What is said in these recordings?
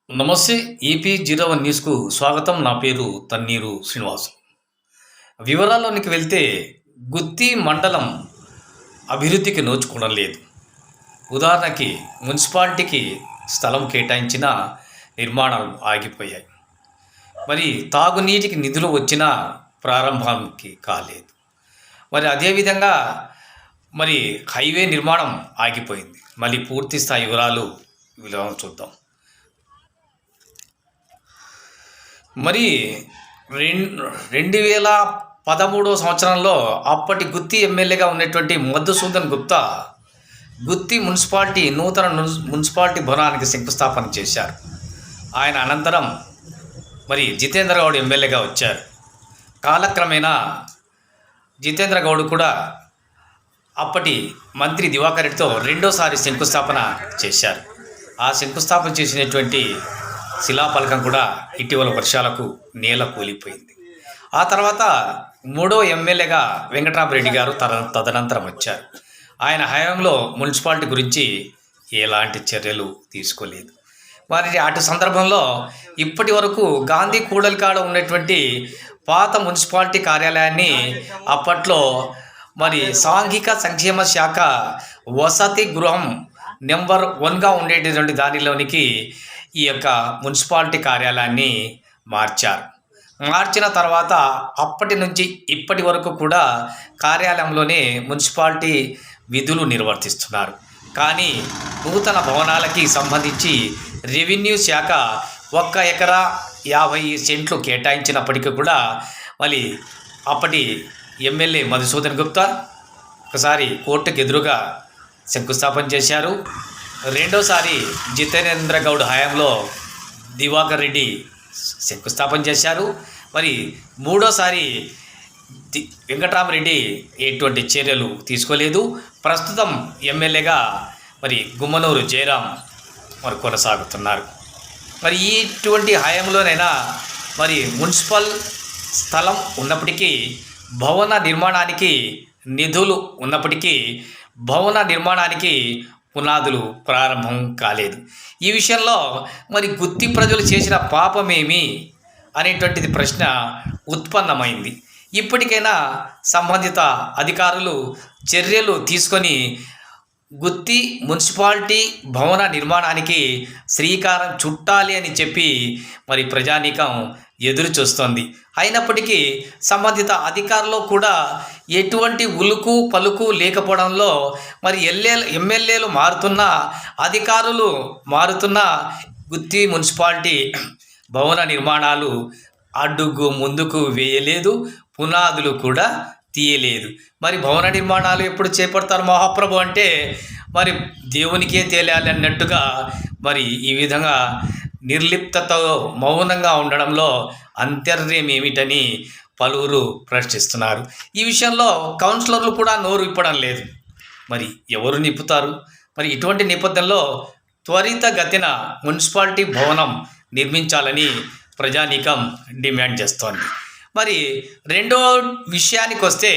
నమస్తే. EP01 న్యూస్కు స్వాగతం. నా పేరు తన్నీరు శ్రీనివాసు. వివరాల్లోనికి వెళ్తే గుత్తి మండలం అభివృద్ధికి నోచుకోవడం లేదు. ఉదాహరణకి మున్సిపాలిటీకి స్థలం కేటాయించిన నిర్మాణాలు ఆగిపోయాయి. మరి తాగునీటికి నిధులు వచ్చినా ప్రారంభానికి కాలేదు. మరి అదేవిధంగా మరి హైవే నిర్మాణం ఆగిపోయింది. మళ్ళీ పూర్తి స్థాయి వివరాలు చూద్దాం. మరి 2013 సంవత్సరంలో అప్పటి గుత్తి ఎమ్మెల్యేగా ఉన్నటువంటి మధుసూదన్ గుప్తా గుత్తి నూతన మున్సిపాలిటీ భవనానికి శంకుస్థాపన చేశారు. ఆయన అనంతరం మరి జితేంద్ర గౌడ్ ఎమ్మెల్యేగా వచ్చారు. కాలక్రమేణా జితేంద్ర గౌడ్ కూడా అప్పటి మంత్రి దివాకర్ రెడ్డితో రెండోసారి శంకుస్థాపన చేశారు. ఆ శంకుస్థాపన చేసినటువంటి శిలాఫలకం కూడా ఇటీవల వర్షాలకు నేల కూలిపోయింది. ఆ తర్వాత మూడో ఎమ్మెల్యేగా వెంకటరామరెడ్డి గారు తదనంతరం వచ్చారు. ఆయన హయాంలో మున్సిపాలిటీ గురించి ఎలాంటి చర్యలు తీసుకోలేదు. మరి అటు సందర్భంలో ఇప్పటి వరకు గాంధీ కూడలికాడ ఉన్నటువంటి పాత మున్సిపాలిటీ కార్యాలయాన్ని అప్పట్లో మరి సాంఘిక సంక్షేమ శాఖ వసతి గృహం నెంబర్ 1గా ఉండేటటువంటి దానిలోనికి ఈ యొక్క మున్సిపాలిటీ కార్యాలయాన్ని మార్చిన తర్వాత అప్పటి నుంచి ఇప్పటి వరకు కూడా కార్యాలయంలోనే మున్సిపాలిటీ విధులు నిర్వర్తిస్తున్నారు. కానీ నూతన భవనాలకి సంబంధించి రెవెన్యూ శాఖ 1 ఎకరా 50 సెంట్లు కేటాయించినప్పటికీ కూడా మళ్ళీ అప్పటి ఎమ్మెల్యే మధుసూదన్ గుప్తా ఒకసారి కోర్టుకు ఎదురుగా శంకుస్థాపన చేశారు. రెండోసారి జితేంద్ర గౌడ్ హయాంలో దివాకర్ రెడ్డి శంకుస్థాపన చేశారు. మరి మూడోసారి వెంకటరామరెడ్డి ఎటువంటి చర్యలు తీసుకోలేదు. ప్రస్తుతం ఎమ్మెల్యేగా మరి గుమ్మనూరు జయరాం మరి కొనసాగుతున్నారు. మరి ఇటువంటి హయాంలోనైనా మరి మున్సిపల్ స్థలం ఉన్నప్పటికీ భవన నిర్మాణానికి నిధులు ఉన్నప్పటికీ భవన నిర్మాణానికి పునాదులు ప్రారంభం కాలేదు. ఈ విషయంలో మరి గుత్తి ప్రజలు చేసిన పాపమేమి అనేటువంటిది ప్రశ్న ఉత్పన్నమైంది. ఇప్పటికైనా సంబంధిత అధికారులు చర్యలు తీసుకొని గుత్తి మున్సిపాలిటీ భవన నిర్మాణానికి శ్రీకారం చుట్టాలి అని చెప్పి మరి ప్రజానీకం ఎదురు చూస్తోంది. అయినప్పటికీ సంబంధిత అధికారులు కూడా ఎటువంటి ఉలుకు పలుకు లేకపోవడంలో మరి ఎమ్మెల్యేలు మారుతున్నా అధికారులు మారుతున్నా గుత్తి మున్సిపాలిటీ భవన నిర్మాణాలు అడుగు ముందుకు వేయలేదు, పునాదులు కూడా తీయలేదు. మరి భవన నిర్మాణాలు ఎప్పుడు చేపడతారు మహాప్రభు అంటే మరి దేవునికే తేలాలి అన్నట్టుగా మరి ఈ విధంగా నిర్లిప్తతో మౌనంగా ఉండడంలో అంతర్యం ఏమిటని పలువురు ప్రశ్నిస్తున్నారు. ఈ విషయంలో కౌన్సిలర్లు కూడా నోరు ఇప్పడం లేదు. మరి ఎవరు నిప్పుతారు? మరి ఇటువంటి నేపథ్యంలో త్వరితగతిన మున్సిపాలిటీ భవనం నిర్మించాలని ప్రజానీకం డిమాండ్ చేస్తోంది. మరి రెండో విషయానికి వస్తే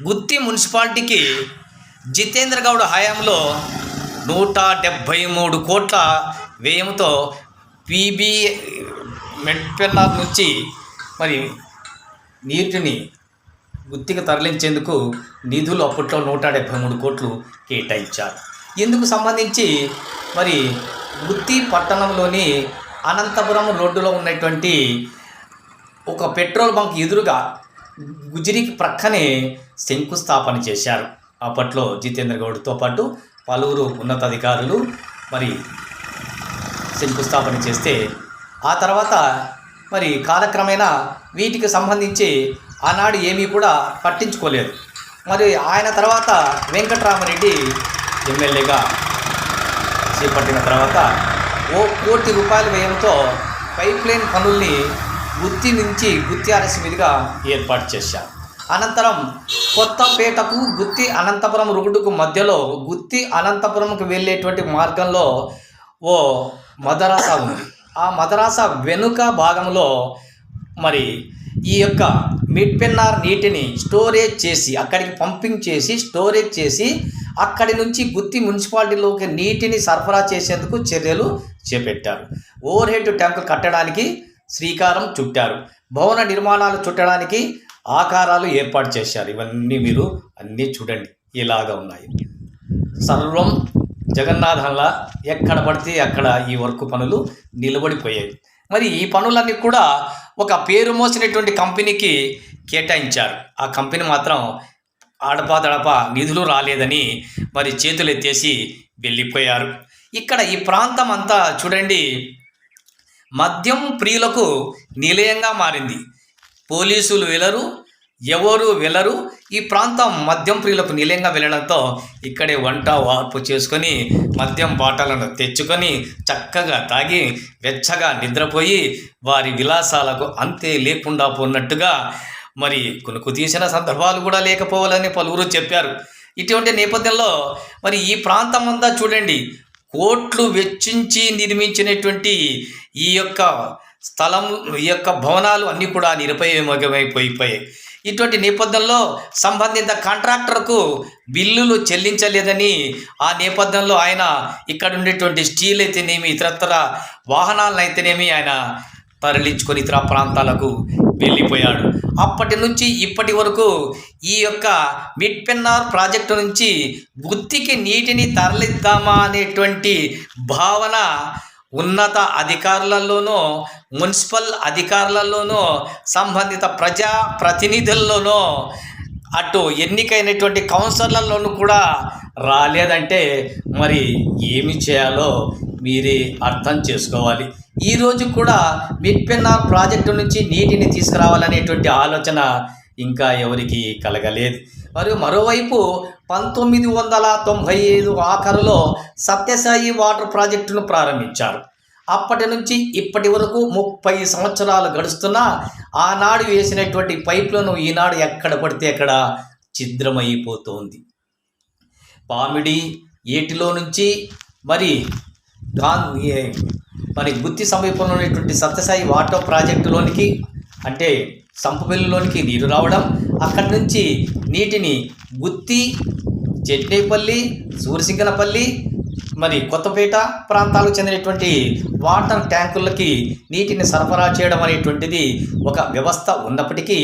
గుత్తి మున్సిపాలిటీకి జితేంద్ర గౌడ్ హయాంలో 173 కోట్ల వ్యయంతో పీబీ మెట్పెన్నార్ నుంచి మరి నీటిని గుత్తికి తరలించేందుకు నిధులు అప్పట్లో 173 కోట్లు కేటాయించారు. ఇందుకు సంబంధించి మరి గుత్తి పట్టణంలోని అనంతపురం రోడ్డులో ఉన్నటువంటి ఒక పెట్రోల్ బంక్ ఎదురుగా గుజరికి ప్రక్కనే శంకుస్థాపన చేశారు. అప్పట్లో జితేంద్ర గౌడ్తో పాటు పలువురు ఉన్నతాధికారులు మరి శంకుస్థాపన చేస్తే ఆ తర్వాత మరి కాలక్రమేణా వీటికి సంబంధించి ఆనాడు ఏమీ కూడా పట్టించుకోలేదు. మరి ఆయన తర్వాత వెంకటరామరెడ్డి ఎమ్మెల్యేగా చేపట్టిన తర్వాత 1 కోటి రూపాయల వ్యయంతో పైప్ లైన్ పనుల్ని గుత్తి నుంచి గుత్తి ఆర్ఎస్ మీదుగా ఏర్పాటు చేశారు. అనంతరం కొత్తపేటకు గుత్తి అనంతపురం రోడ్డుకు మధ్యలో గుత్తి అనంతపురంకు వెళ్ళేటువంటి మార్గంలో ఓ మదరాసా ఉంది. ఆ మదరాసా వెనుక భాగంలో మరి ఈ యొక్క మిడ్పెన్నార్ నీటిని స్టోరేజ్ చేసి అక్కడికి పంపింగ్ చేసి స్టోరేజ్ చేసి అక్కడి నుంచి గుత్తి మున్సిపాలిటీలోకి నీటిని సరఫరా చేసేందుకు చర్యలు చేపట్టారు. ఓవర్ హెడ్ ట్యాంకు కట్టడానికి శ్రీకారం చుట్టారు. భవన నిర్మాణాలు చుట్టడానికి ఆకారాలు ఏర్పాటు చేశారు. ఇవన్నీ మీరు అన్నీ చూడండి ఇలాగా ఉన్నాయి. సర్వం జగన్నాథంలా ఎక్కడ పడితే అక్కడ ఈ వర్క్ పనులు నిలబడిపోయాయి. మరి ఈ పనులన్నీ కూడా ఒక పేరు మోసినటువంటి కంపెనీకి కేటాయించారు. ఆ కంపెనీ మాత్రం ఆడపాదడప నిధులు రాలేదని మరి చేతులు ఎత్తేసి వెళ్ళిపోయారు. ఇక్కడ ఈ ప్రాంతం అంతా చూడండి మద్యం ప్రియులకు నిలయంగా మారింది. పోలీసులు వెళ్ళరు, ఎవరు వెళ్ళరు. ఈ ప్రాంతం మద్యం ప్రియులకు నిలయంగా వెళ్ళడంతో ఇక్కడే వంట వార్పు చేసుకొని మద్యం బాటలను తెచ్చుకొని చక్కగా తాగి వెచ్చగా నిద్రపోయి వారి విలాసాలకు అంతే లేకుండా పోన్నట్టుగా మరి కొనుక్కు తీసిన సందర్భాలు కూడా లేకపోవాలని పలువురు చెప్పారు. ఇటువంటి నేపథ్యంలో మరి ఈ ప్రాంతం అంతా చూడండి కోట్లు వెచ్చించి నిర్మించినటువంటి ఈ యొక్క స్థలం, ఈ యొక్క భవనాలు అన్నీ కూడా నిరుపయోగమైపోయాయి. ఇటువంటి నేపథ్యంలో సంబంధిత కాంట్రాక్టర్కు బిల్లులు చెల్లించలేదని ఆ నేపథ్యంలో ఆయన ఇక్కడ ఉండేటువంటి స్టీల్ అయితేనేమి ఇతరత్ర వాహనాలను అయితేనేమి ఆయన తరలించుకొని ఇతర ప్రాంతాలకు వెళ్ళిపోయాడు. అప్పటి నుంచి ఇప్పటి వరకు ఈ యొక్క మిట్పెన్నార్ ప్రాజెక్టు నుంచి గుత్తికి నీటిని తరలిద్దామా అనేటువంటి భావన ఉన్నత అధికారులలోనూ మున్సిపల్ అధికారులలోనూ సంబంధిత ప్రజా ప్రతినిధుల్లోనూ అటు ఎన్నికైనటువంటి కౌన్సిలర్లలోనూ కూడా రాలేదంటే మరి ఏమి చేయాలో మీరే అర్థం చేసుకోవాలి. ఈరోజు కూడా మిట్పెన్నార్ ప్రాజెక్టు నుంచి నీటిని తీసుకురావాలనేటువంటి ఆలోచన ఇంకా ఎవరికి కలగలేదు. మరియు మరోవైపు 1995 ఆఖరులో సత్యసాయి వాటర్ ప్రాజెక్టును ప్రారంభించారు. అప్పటి నుంచి ఇప్పటి వరకు 30 సంవత్సరాలు గడుస్తున్నా ఆనాడు వేసినటువంటి పైప్లను ఈనాడు ఎక్కడ పడితే అక్కడ ఛిద్రమైపోతుంది. పామిడి ఏటిలో నుంచి మరి గుత్తి సమీపంలో ఉన్నటువంటి సత్యసాయి వాటర్ ప్రాజెక్టులోనికి అంటే సంపవెల్లిలోనికి నీరు రావడం, అక్కడి నుంచి నీటిని గుత్తి, చెట్నేపల్లి, సూరసింగనపల్లి మరి కొత్తపేట ప్రాంతాలకు చెందినటువంటి వాటర్ ట్యాంకులకి నీటిని సరఫరా చేయడం అనేటువంటిది ఒక వ్యవస్థ ఉన్నప్పటికీ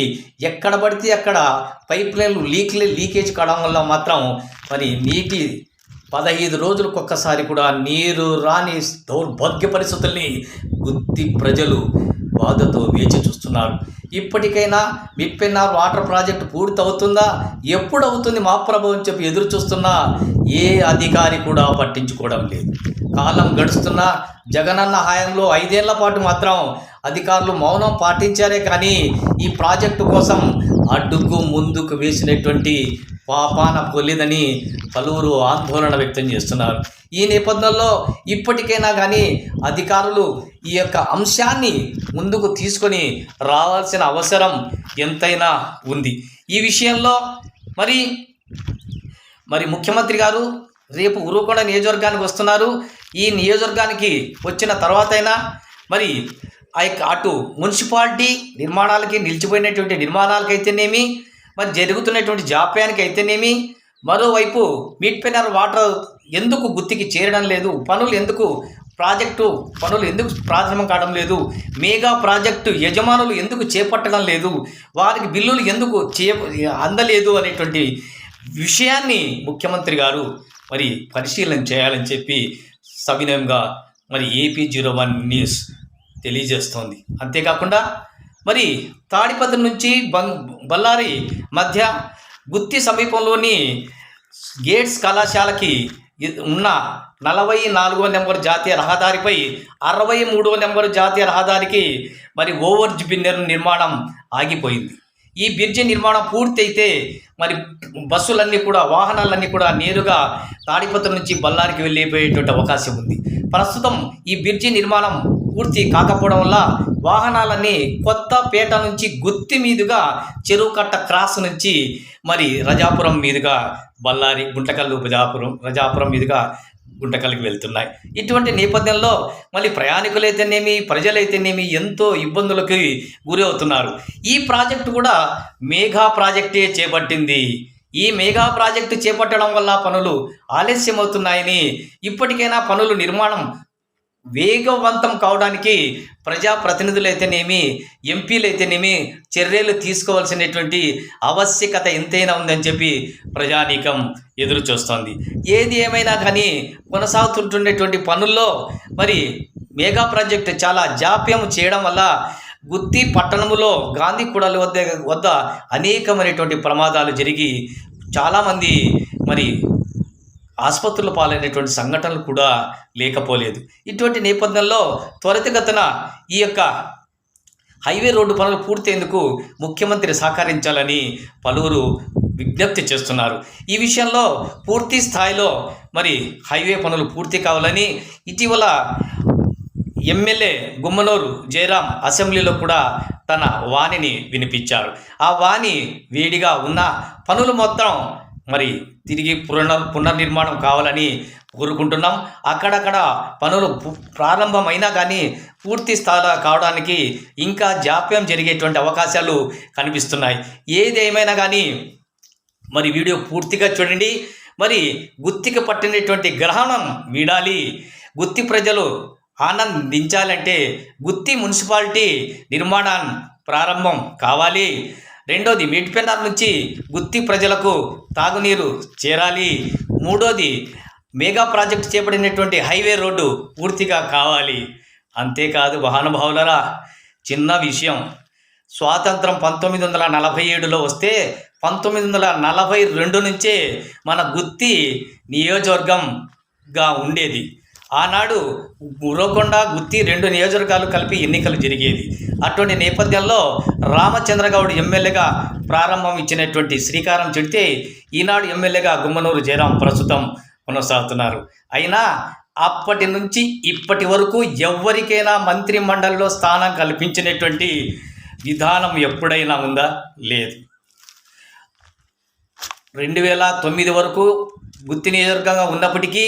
ఎక్కడ పడితే అక్కడ పైప్ లైన్లు లీకేజ్ కావడం వల్ల మాత్రం మరి నీటి 15 రోజులకు ఒక్కసారి కూడా నీరు రాని దౌర్భాగ్య పరిస్థితుల్ని గుత్తి ప్రజలు బాధతో వేచి చూస్తున్నారు. ఇప్పటికైనా మిట్పెన్నార్ వాటర్ ప్రాజెక్టు పూర్తి అవుతుందా, ఎప్పుడు అవుతుంది మా ప్రభు అని చెప్పి ఎదురు చూస్తున్నా ఏ అధికారి కూడా పట్టించుకోవడం లేదు. కాలం గడుస్తున్నా జగనన్న హయాంలో 5 ఏళ్ల పాటు మాత్రం అధికారులు మౌనం పాటించారే కానీ ఈ ప్రాజెక్టు కోసం అడ్డుకు ముందుకు వేసినటువంటి పాపాన పొల్లిదని పలువురు ఆందోళన వ్యక్తం చేస్తున్నారు. ఈ నేపథ్యంలో ఇప్పటికైనా కానీ అధికారులు ఈ యొక్క అంశాన్ని ముందుకు తీసుకొని రావాల్సిన అవసరం ఎంతైనా ఉంది. ఈ విషయంలో మరి ముఖ్యమంత్రి గారు రేపు ఉరుకొండ నియోజకవర్గానికి వస్తున్నారు. ఈ నియోజకవర్గానికి వచ్చిన తర్వాతైనా మరి అటు మున్సిపాలిటీ నిర్మాణాలకి నిలిచిపోయినటువంటి నిర్మాణాలకైతేనేమి మరి జరుగుతున్నటువంటి జాప్యానికి అయితేనేమి మరోవైపు మిట్పెన్నార్ వాటర్ ఎందుకు గుత్తికి చేరడం లేదు, ప్రాజెక్టు పనులు ఎందుకు ప్రారంభం కావడం లేదు, మెగా ప్రాజెక్టు యజమానులు ఎందుకు చేపట్టడం లేదు, వారికి బిల్లులు ఎందుకు అందలేదు అనేటువంటి విషయాన్ని ముఖ్యమంత్రి గారు మరి పరిశీలన చేయాలని చెప్పి సవినయంగా మరి AP01 న్యూస్ తెలియజేస్తోంది. అంతేకాకుండా మరి తాడిపత్రి నుంచి బళ్ళారి మధ్య గుత్తి సమీపంలోని గేట్స్ కళాశాలకి ఉన్న 44వ నెంబర్ జాతీయ రహదారిపై 63వ నెంబర్ జాతీయ రహదారికి మరి ఓవర్ బ్రిడ్జ్ నిర్మాణం ఆగిపోయింది. ఈ బ్రిడ్జి నిర్మాణం పూర్తయితే మరి బస్సులన్నీ కూడా వాహనాలన్నీ కూడా నేరుగా తాడిపత్రి నుంచి బళ్ళారికి వెళ్ళిపోయేటువంటి అవకాశం ఉంది. ప్రస్తుతం ఈ బ్రిడ్జి నిర్మాణం పూర్తి కాకపోవడం వల్ల వాహనాలన్నీ కొత్తపేట నుంచి గుత్తి మీదుగా చెరువుకట్ట క్రాస్ నుంచి మరి రజాపురం మీదుగా బళ్ళారి గుంటకల్లు రజాపురం మీదుగా గుంటకల్లుకి వెళ్తున్నాయి. ఇటువంటి నేపథ్యంలో మళ్ళీ ప్రయాణికులైతేనేమి ప్రజలైతేనేమి ఎంతో ఇబ్బందులకు గురి అవుతున్నారు. ఈ ప్రాజెక్టు కూడా మెగా ప్రాజెక్టే చేపట్టింది. ఈ మెగా ప్రాజెక్టు చేపట్టడం వల్ల పనులు ఆలస్యమవుతున్నాయని ఇప్పటికైనా పనులు నిర్మాణం వేగవంతం కావడానికి ప్రజాప్రతినిధులు అయితేనేమి, ఎంపీలు అయితేనేమి చర్యలు తీసుకోవాల్సినటువంటి ఆవశ్యకత ఎంతైనా ఉందని చెప్పి ప్రజానీకం ఎదురు చూస్తోంది. ఏది ఏమైనా కానీ కొనసాగుతుంటున్నటువంటి పనుల్లో మరి మెగా ప్రాజెక్టు చాలా జాప్యం చేయడం వల్ల గుత్తి పట్టణములో గాంధీ కూడలి వద్ద అనేకమైనటువంటి ప్రమాదాలు జరిగి చాలామంది మరి ఆసుపత్రుల పాలైనటువంటి సంఘటనలు కూడా లేకపోలేదు. ఇటువంటి నేపథ్యంలో త్వరితగతిన ఈ యొక్క హైవే రోడ్డు పనులు పూర్తయ్యేందుకు ముఖ్యమంత్రి సహకరించాలని పలువురు విజ్ఞప్తి చేస్తున్నారు. ఈ విషయంలో పూర్తి స్థాయిలో మరి హైవే పనులు పూర్తి కావాలని ఇటీవల ఎమ్మెల్యే గుమ్మనూరు జయరాం అసెంబ్లీలో కూడా తన వాణిని వినిపించారు. ఆ వాణి వేడిగా ఉన్న పనులు మొత్తం మరి తిరిగి పునర్నిర్మాణం కావాలని కోరుకుంటున్నాం. అక్కడక్కడ పనులు ప్రారంభమైనా కానీ పూర్తి స్థాయిలో కావడానికి ఇంకా జాప్యం జరిగేటువంటి అవకాశాలు కనిపిస్తున్నాయి. ఏదేమైనా కానీ మరి వీడియో పూర్తిగా చూడండి. మరి గుత్తికి పట్టినటువంటి గ్రహణం వీడాలి, గుత్తి ప్రజలు ఆనందించాలంటే గుత్తి మున్సిపాలిటీ నిర్మాణం ప్రారంభం కావాలి. రెండోది మేడ్పెన్నార్ నుంచి గుత్తి ప్రజలకు తాగునీరు చేరాలి. మూడోది మెగా ప్రాజెక్టు చేపడినటువంటి హైవే రోడ్డు పూర్తిగా కావాలి. అంతేకాదు మహానుభావులరా, చిన్న విషయం, స్వాతంత్రం 1947లో వస్తే 1942 నుంచే మన గుత్తి నియోజకవర్గంగా ఉండేది. ఆనాడు ఉరవకొండ, గుత్తి 2 నియోజకవర్గాలు కలిపి ఎన్నికలు జరిగేది. అటువంటి నేపథ్యంలో రామచంద్రగౌడ్ ఎమ్మెల్యేగా ప్రారంభం ఇచ్చినటువంటి శ్రీకారం చుడితే ఈనాడు ఎమ్మెల్యేగా గుమ్మనూరు జయరాం ప్రస్తుతం కొనసాగుతున్నారు. అయినా అప్పటి నుంచి ఇప్పటి వరకు ఎవరికైనా మంత్రి మండలిలో స్థానం కల్పించినటువంటి విధానం ఎప్పుడైనా ఉందా? లేదు. 2009 వరకు గుత్తి నియోజకవర్గంగా ఉన్నప్పటికీ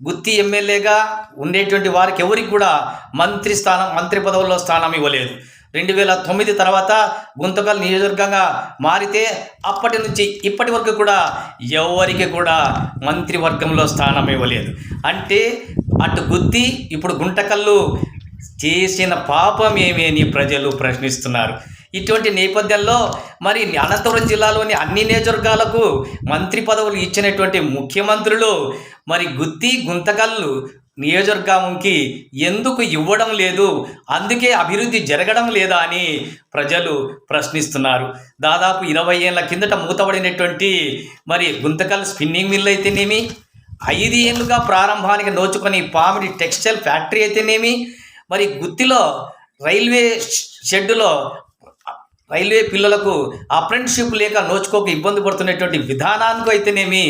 గుత్తి ఎమ్మెల్యేగా ఉండేటువంటి వారికి ఎవరికి కూడా మంత్రి పదవుల్లో స్థానం ఇవ్వలేదు. 2009 తర్వాత గుంతకల్ నియోజకవర్గంగా మారితే అప్పటి నుంచి ఇప్పటి వరకు కూడా ఎవరికి కూడా మంత్రివర్గంలో స్థానం ఇవ్వలేదు. అంటే అటు గుత్తి ఇప్పుడు గుంటకల్లు చేసిన పాపం ఏమి అని ప్రజలు ప్రశ్నిస్తున్నారు. ఇటువంటి నేపథ్యంలో మరి అనంతపురం జిల్లాలోని అన్ని నియోజకవర్గాలకు మంత్రి పదవులు ఇచ్చినటువంటి ముఖ్యమంత్రులు మరి గుత్తి గుంతకల్లు నియోజకవర్గంకి ఎందుకు ఇవ్వడం లేదు, అందుకే అభివృద్ధి జరగడం లేదా అని ప్రజలు ప్రశ్నిస్తున్నారు. దాదాపు 20 ఏళ్ల కిందట మూతబడినటువంటి మరి గుంతకల్ స్పిన్నింగ్ మిల్ అయితేనేమి, 5 ఏళ్ళుగా ప్రారంభానికి నోచుకొని పామిడి టెక్స్టైల్ ఫ్యాక్టరీ అయితేనేమి, మరి గుత్తిలో రైల్వే షెడ్డులో రైల్వే పిల్లలకు అప్రెంటిస్షిప్ లేక నోచుకోక ఇబ్బంది పడుతున్నటువంటి విధానానికి అయితేనేమి,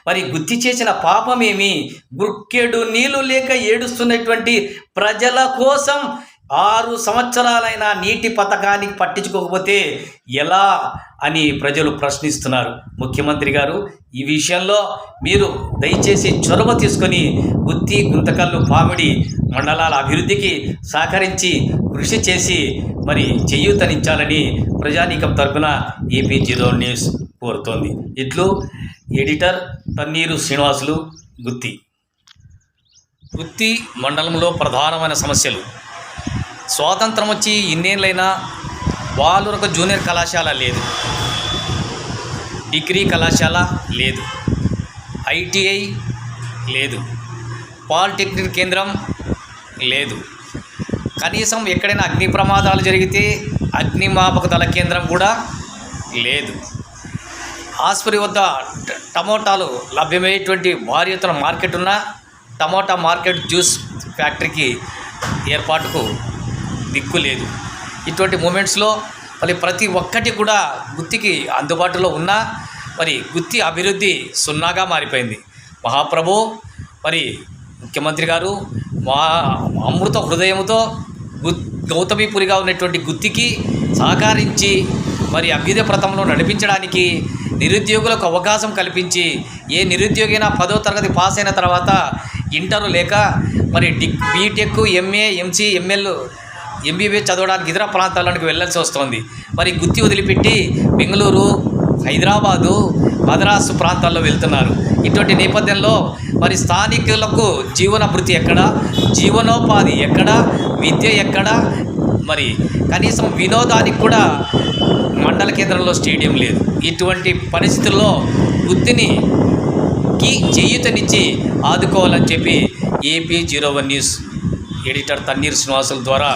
మరి గుత్తి చేసిన పాపమేమి, గుక్కెడు నీళ్లు లేక ఏడుస్తున్నటువంటి ప్రజల కోసం 6 సంవత్సరాలైన నీటి పథకానికి పట్టించుకోకపోతే ఎలా అని ప్రజలు ప్రశ్నిస్తున్నారు. ముఖ్యమంత్రి గారు, ఈ విషయంలో మీరు దయచేసి చొరవ తీసుకొని గుత్తి గుంతకల్లు పామిడి మండలాల అభివృద్ధికి సహకరించి కృషి చేసి మరి చేయూతనిచ్చాలని ప్రజానీకం తరపున ఏపీ జీరో న్యూస్ కోరుతోంది. ఇట్లు ఎడిటర్ తన్నీరు శ్రీనివాసులు, గుత్తి. గుత్తి మండలంలో ప్రధానమైన సమస్యలు: స్వాతంత్రం వచ్చి ఇన్నేళ్ళైనా బాలురక జూనియర్ కళాశాల లేదు, డిగ్రీ కళాశాల లేదు, ఐటీఐ లేదు, పాలిటెక్నిక్ కేంద్రం లేదు, కనీసం ఎక్కడైనా అగ్ని ప్రమాదాలు జరిగితే అగ్నిమాపక దళ కేంద్రం కూడా లేదు. ఆస్పత్రి వద్ద టమోటాలు లభ్యమయ్యేటువంటి భారీ ఎత్తున మార్కెట్ ఉన్న టమోటా మార్కెట్ జ్యూస్ ఫ్యాక్టరీకి ఏర్పాటుకు దిక్కు లేదు. ఇటువంటి మూమెంట్స్లో మరి ప్రతి ఒక్కటి కూడా గుత్తికి అందుబాటులో ఉన్నా మరి గుత్తి అభివృద్ధి సున్నాగా మారిపోయింది. మహాప్రభు మరి ముఖ్యమంత్రి గారు మా అమృత హృదయంతో గౌతమీపురిగా ఉన్నటువంటి గుత్తికి సహకరించి మరి అభ్యుదయ ప్రథంలో నడిపించడానికి నిరుద్యోగులకు అవకాశం కల్పించి, ఏ నిరుద్యోగైనా 10వ తరగతి పాస్ అయిన తర్వాత ఇంటరు లేక మరి బీటెక్, ఎంఏ, ఎంసీ, ఎంబీబీఎస్ చదవడానికి ఇతర ప్రాంతాలకు వెళ్ళాల్సి వస్తుంది. మరి గుత్తి వదిలిపెట్టి బెంగళూరు, హైదరాబాదు, మద్రాసు ప్రాంతాల్లో వెళ్తున్నారు. ఇటువంటి నేపథ్యంలో మరి స్థానికులకు జీవనభృతి ఎక్కడ, జీవనోపాధి ఎక్కడ, విద్య ఎక్కడ, మరి కనీసం వినోదానికి కూడా మండల కేంద్రంలో స్టేడియం లేదు. ఇటువంటి పరిస్థితుల్లో వృత్తికి చేయూతనిచ్చి ఆదుకోవాలని చెప్పి AP01 న్యూస్ ఎడిటర్ తన్నీర్ శ్రీనివాసుల ద్వారా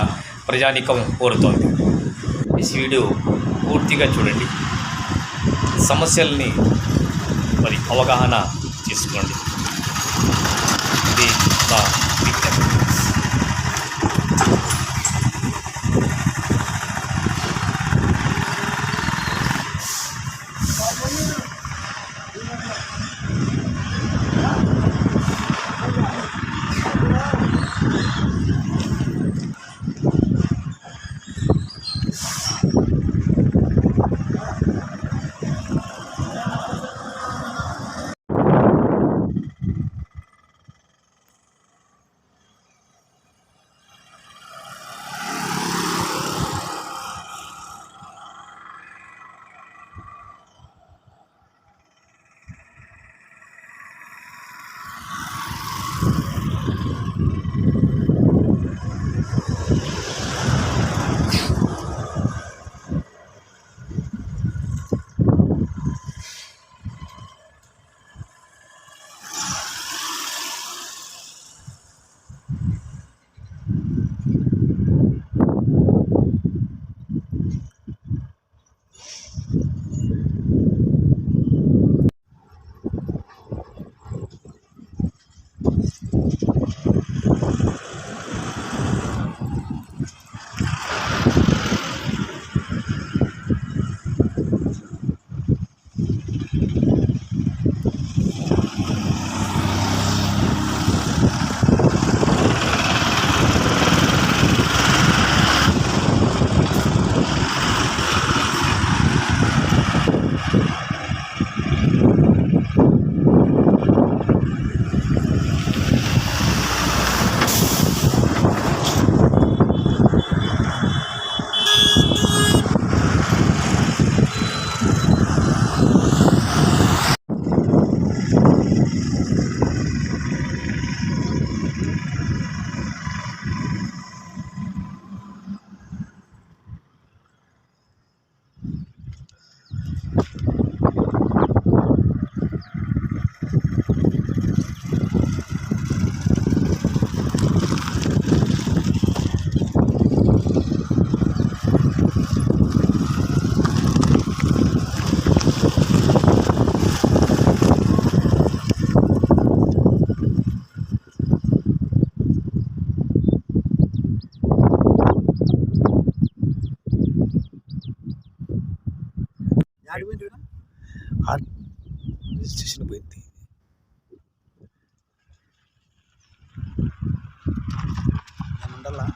ప్రజానీకం కోరుతోంది. ఈ వీడియో పూర్తిగా చూడండి, సమస్యల్ని మరి అవగాహన చేసుకోండి. ఇది నా విజ్ఞప్తి. స్టేషన్ పోయింది. ఉండాలా